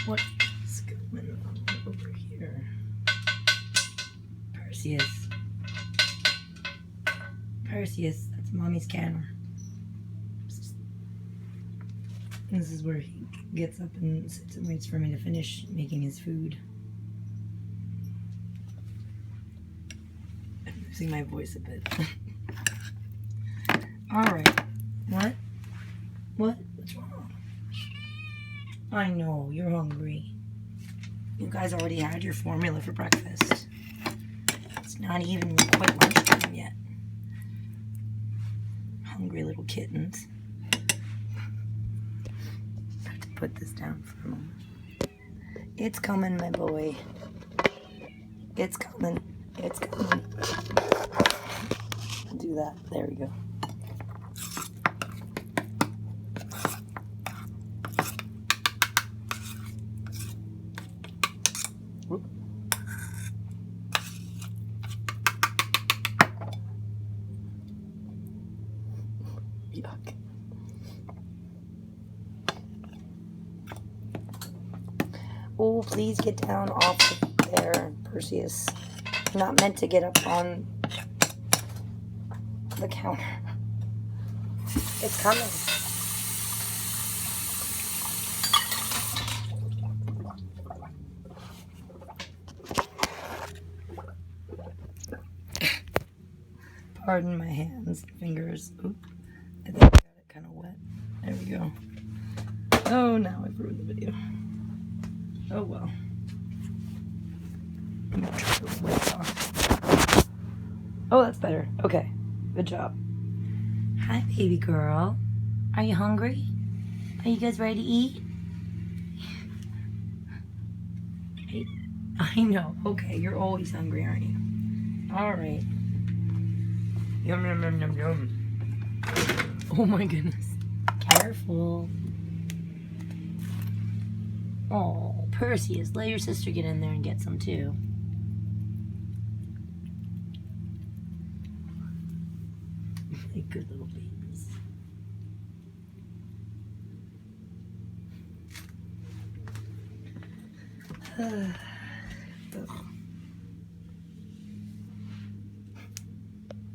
What's going on over here? Perseus. Perseus, that's Mommy's camera. This is where he gets up and sits and waits for me to finish making his food. I'm losing my voice a bit. Alright. What? What's wrong? I know, you're hungry. You guys already had your formula for breakfast. It's not even quite lunchtime yet. Hungry little kittens. I have to put this down for a moment. It's coming, my boy. It's coming. It's coming. Do that. There we go. Whoop. Yuck. Oh, please get down off there, Perseus. You're not meant to get up on the counter. It's coming. Pardon my hands, fingers. Oop. I think I got it kind of wet. There we go. Oh, now I've ruined the video. Oh well. I'm gonna try to wipe off. Oh, that's better. Okay. Good job. Hi, baby girl. Are you hungry? Are you guys ready to eat? I know. Okay, you're always hungry, aren't you? Alright. Yum, yum, yum, yum, yum. Oh my goodness. Careful. Oh, Perseus, let your sister get in there and get some too. My good little babies.